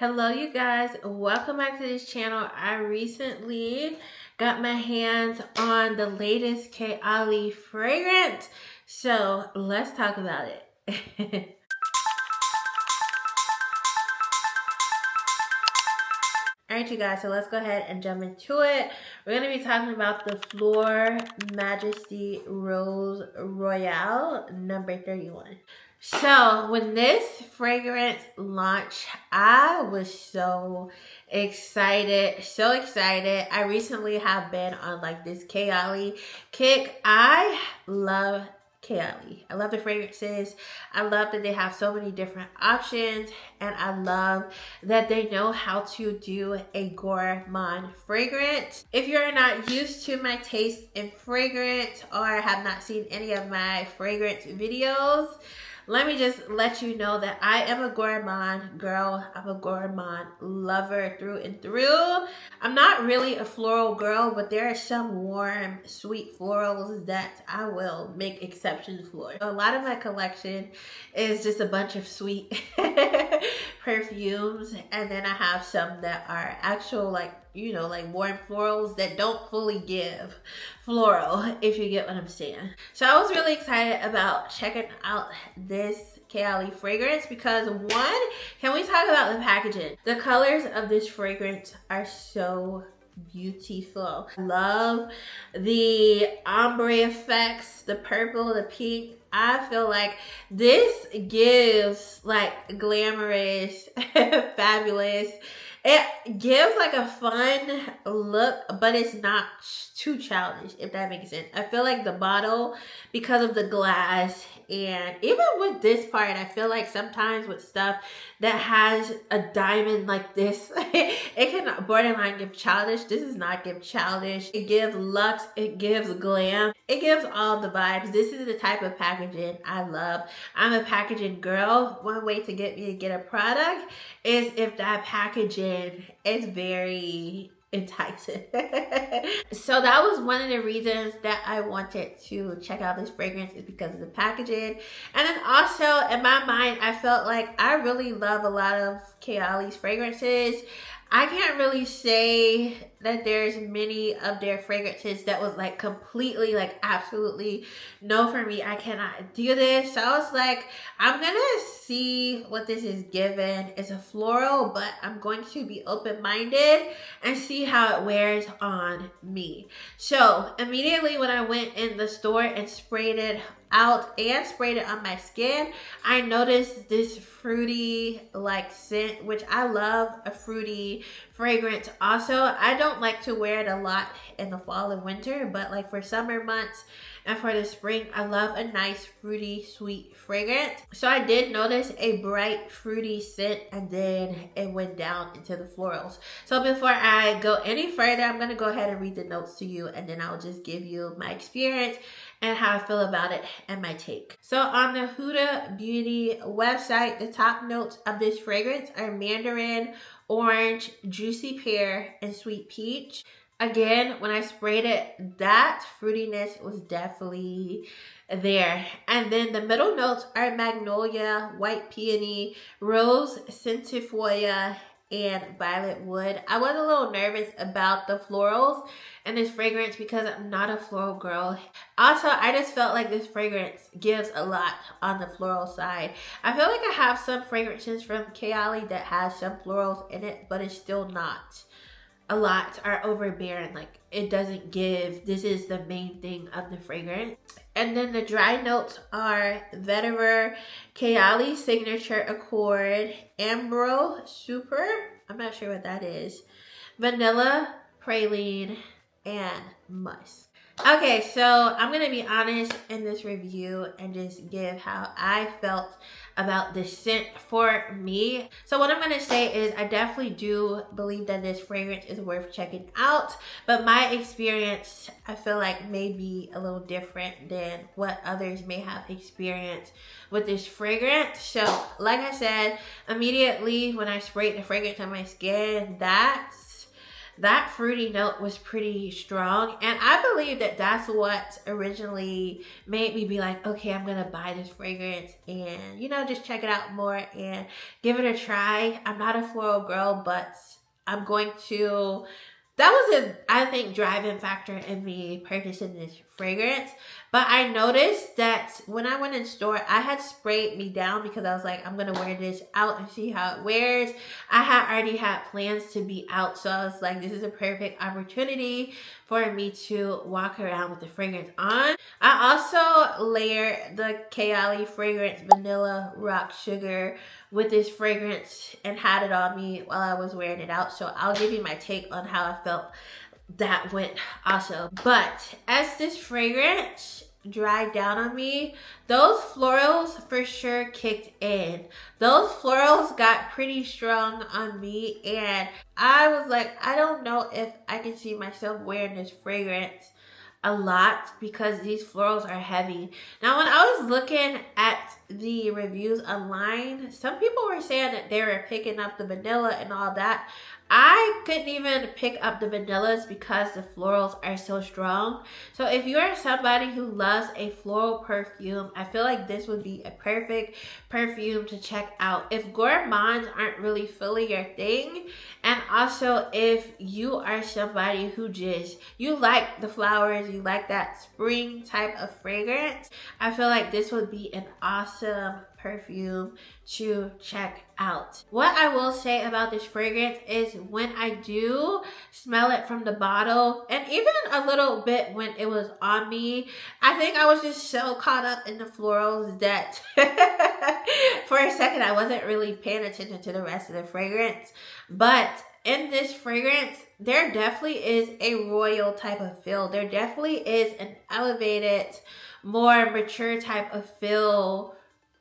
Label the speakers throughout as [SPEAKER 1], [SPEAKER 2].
[SPEAKER 1] Hello you guys, welcome back to this channel. I recently got my hands on the latest KAYALI fragrance, so let's talk about it. Alright you guys, so let's go ahead and jump into it. We're going to be talking about the Fleur Majesty Rose Royale number 31. So when this fragrance launched, I was so excited. I recently have been on like this KAYALI kick. I love KAYALI. I love the fragrances. I love that they have so many different options, and I love that they know how to do a gourmand fragrance. If you're not used to my taste in fragrance or have not seen any of my fragrance videos, let me just let you know that I am a gourmand girl. I'm a gourmand lover through and through. I'm not really a floral girl, but there are some warm, sweet florals that I will make exceptions for. A lot of my collection is just a bunch of sweet perfumes, and then I have some that are actual like warm florals that don't fully give floral, if you get what I'm saying. So I was really excited about checking out this KAYALI fragrance because one, can we talk about the packaging? The colors of this fragrance are so beautiful. I love the ombre effects, the purple, the pink. I feel like this gives like glamorous, fabulous. It gives like a fun look, but it's not too childish, if that makes sense. I feel like the bottle, because of the glass, and even with this part, I feel like sometimes with stuff that has a diamond like this, it can borderline give childish. This does not give childish. It gives luxe, it gives glam, it gives all the vibes. This is the type of packaging I love. I'm a packaging girl. One way to get me to get a product is if that packaging is very enticing. So that was one of the reasons that I wanted to check out this fragrance, is because of the packaging. And then also in my mind, I felt like I really love a lot of KAYALI's fragrances. I can't really say that there's many of their fragrances that was like completely like absolutely no for me. I cannot do this. So I was like, I'm gonna see what this is given. It's a floral, but I'm going to be open-minded and see how it wears on me. So immediately when I went in the store and sprayed it out and sprayed it on my skin, I noticed this fruity like scent, which I love a fruity fragrance. Also, I don't like to wear it a lot in the fall and winter, but like for summer months and for the spring, I love a nice fruity sweet fragrance. So I did notice a bright fruity scent, and then it went down into the florals. So before I go any further, I'm gonna go ahead and read the notes to you, and then I'll just give you my experience and how I feel about it and my take. So on the Huda Beauty website, the top notes of this fragrance are mandarin, orange, juicy pear, and sweet peach. Again, when I sprayed it, that fruitiness was definitely there. And then the middle notes are magnolia, white peony, rose centifolia, and violet wood. I was a little nervous about the florals in this fragrance because I'm not a floral girl. Also, I just felt like this fragrance gives a lot on the floral side. I feel like I have some fragrances from KAYALI that has some florals in it, but it's still not a lot, are overbearing. Like it doesn't give, this is the main thing of the fragrance. And then the dry notes are vetiver, KAYALI signature accord, ambro super, I'm not sure what that is, vanilla, praline, and musk. Okay, so I'm gonna be honest in this review and just give how I felt about this scent for me. So what I'm gonna say is I definitely do believe that this fragrance is worth checking out, but my experience I feel like may be a little different than what others may have experienced with this fragrance. So like I said, immediately when I sprayed the fragrance on my skin, that's that fruity note was pretty strong. And I believe that that's what originally made me be like, okay, I'm gonna buy this fragrance and, you know, just check it out more and give it a try. I'm not a floral girl, but I'm going to, that was a, I think, driving factor in me purchasing this fragrance. But I noticed that when I went in store, I had sprayed me down because I was like, I'm gonna wear this out and see how it wears. I had already had plans to be out, so I was like, this is a perfect opportunity for me to walk around with the fragrance on. I also layered the KAYALI fragrance Vanilla Rock Sugar with this fragrance and had it on me while I was wearing it out. So I'll give you my take on how I felt that went also. But as this fragrance dried down on me, those florals for sure kicked in. Those florals got pretty strong on me, and I was like, I don't know if I can see myself wearing this fragrance a lot because these florals are heavy. Now, when I was looking at the reviews online, some people were saying that they were picking up the vanilla and all that. I couldn't even pick up the vanillas because the florals are so strong. So if you are somebody who loves a floral perfume, I feel like this would be a perfect perfume to check out. If gourmands aren't really fully your thing, and also if you are somebody who just, you like the flowers, you like that spring type of fragrance, I feel like this would be an awesome perfume to check out. What I will say about this fragrance is when I do smell it from the bottle, and even a little bit when it was on me, I think I was just so caught up in the florals that for a second I wasn't really paying attention to the rest of the fragrance. But in this fragrance, there definitely is a royal type of feel. There definitely is an elevated, more mature type of feel,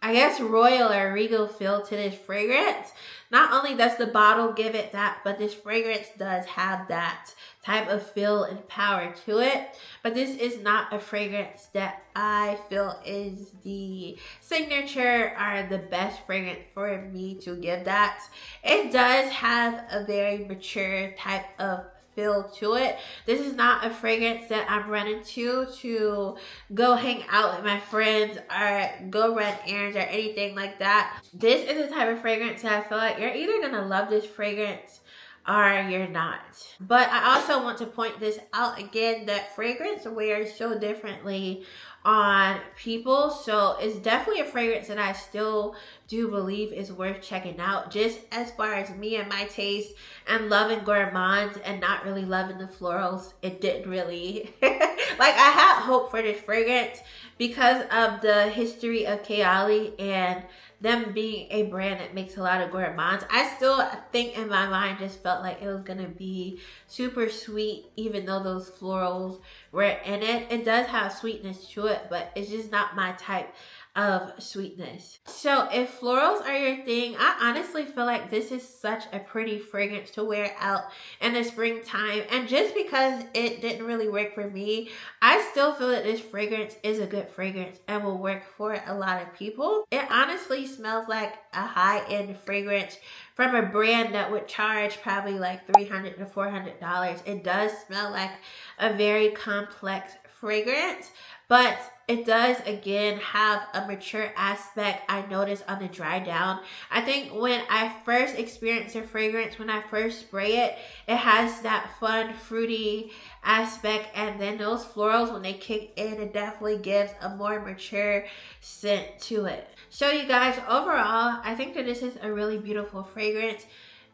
[SPEAKER 1] I guess royal or regal feel to this fragrance. Not only does the bottle give it that, but this fragrance does have that type of feel and power to it. But this is not a fragrance that I feel is the signature or the best fragrance for me to give that. It does have a very mature type of feel to it. This is not a fragrance that I'm running to go hang out with my friends or go run errands or anything like that. This is the type of fragrance that I feel like you're either gonna love this fragrance or you're not. But I also want to point this out again, that fragrance wears so differently on people. So it's definitely a fragrance that I still do believe is worth checking out, just as far as me and my taste and loving gourmands and not really loving the florals. It didn't really like, I had hope for this fragrance because of the history of KAYALI and them being a brand that makes a lot of gourmands. I still think in my mind just felt like it was gonna be super sweet, even though those florals were in it. It does have sweetness to it, but it's just not my type of sweetness. So if florals are your thing, I honestly feel like this is such a pretty fragrance to wear out in the springtime. And just because it didn't really work for me, I still feel that this fragrance is a good fragrance and will work for a lot of people. It honestly smells like a high-end fragrance from a brand that would charge probably like $300 to $400. It does smell like a very complex fragrance, but it does again have a mature aspect. I noticed on the dry down. I think when I first experienced the fragrance, when I first spray it, it has that fun fruity aspect, and then those florals, when they kick in, it definitely gives a more mature scent to it. So you guys, overall, I think that this is a really beautiful fragrance.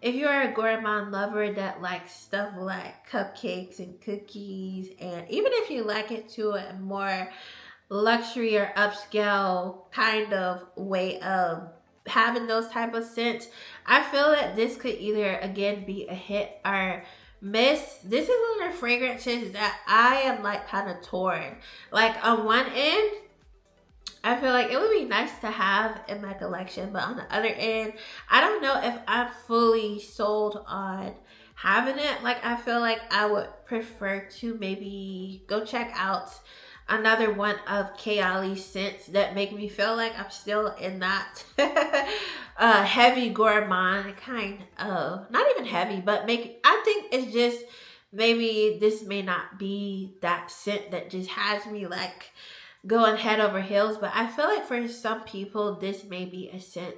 [SPEAKER 1] If you're a gourmand lover that likes stuff like cupcakes and cookies, and even if you like it to a more luxury or upscale kind of way of having those type of scents, I feel that this could either again be a hit or miss. This is one of the fragrances that I am like kind of torn. Like on one end, I feel like it would be nice to have in my collection, but on the other end, I don't know if I'm fully sold on having it. Like, I feel like I would prefer to maybe go check out another one of KAYALI's scents that make me feel like I'm still in that heavy gourmand kind of, not even heavy, but I think it's just, maybe this may not be that scent that just has me like going head over heels, but I feel like for some people this may be a scent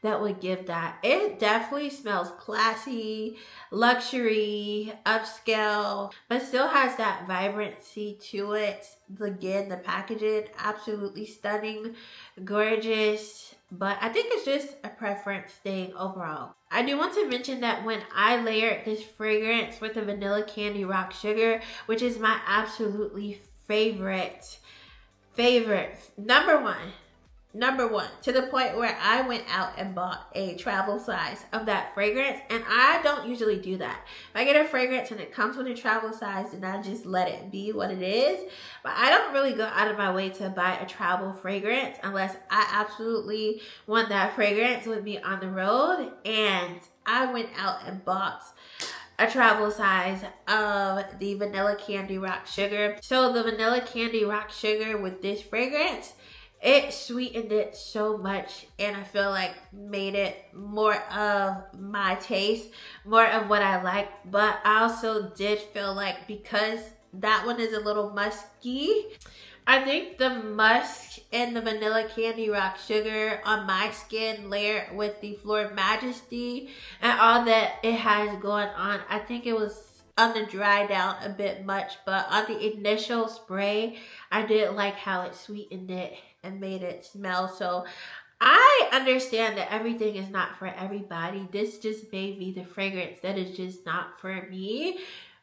[SPEAKER 1] that would give that. It definitely smells classy, luxury, upscale, but still has that vibrancy to it. Again, the packaging, absolutely stunning, gorgeous, but I think it's just a preference thing overall. I do want to mention that when I layered this fragrance with the Vanilla Candy Rock Sugar, which is my absolutely favorite, number one, to the point where I went out and bought a travel size of that fragrance. And I don't usually do that. If I get a fragrance and it comes with a travel size, then I just let it be what it is. But I don't really go out of my way to buy a travel fragrance unless I absolutely want that fragrance with me on the road. And I went out and bought a travel size of the Vanilla Candy Rock Sugar. So the Vanilla Candy Rock Sugar with this fragrance, it sweetened it so much, and I feel like made it more of my taste, more of what I like. But I also did feel like, because that one is a little musky, I think the musk and the Vanilla Candy Rock Sugar on my skin, layered with the Fleur Majesty and all that it has going on, I think it was on the dry down a bit much. But on the initial spray, I did like how it sweetened it and made it smell. So I understand that everything is not for everybody. This just may be the fragrance that is just not for me.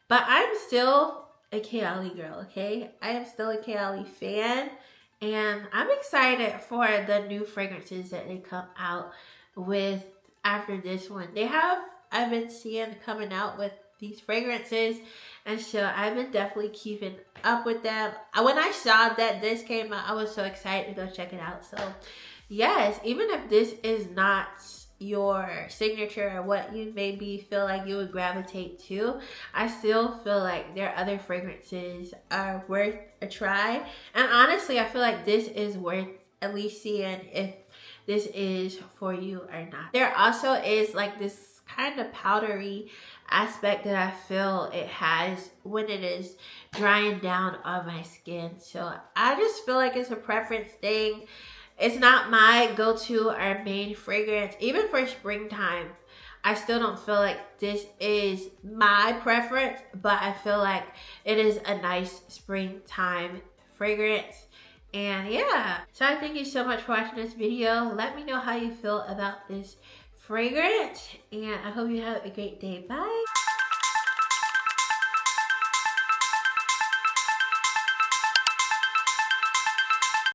[SPEAKER 1] But I'm still a KAYALI girl, okay? I am still a KAYALI fan. And I'm excited for the new fragrances that they come out with after this one. I've been seeing coming out with these fragrances, and so I've been definitely keeping up with them. When I saw that this came out, I was so excited to go check it out. So yes, even if this is not your signature or what you maybe feel like you would gravitate to, I still feel like their other fragrances are worth a try. And honestly, I feel like this is worth at least seeing if this is for you or not. There also is like this kind of powdery aspect that I feel it has when it is drying down on my skin. So I just feel like it's a preference thing. It's not my go-to or main fragrance. Even for springtime, I still don't feel like this is my preference, but I feel like it is a nice springtime fragrance. And yeah, so I thank you so much for watching this video. Let me know how you feel about this fragrance, and I hope you have a great day. Bye.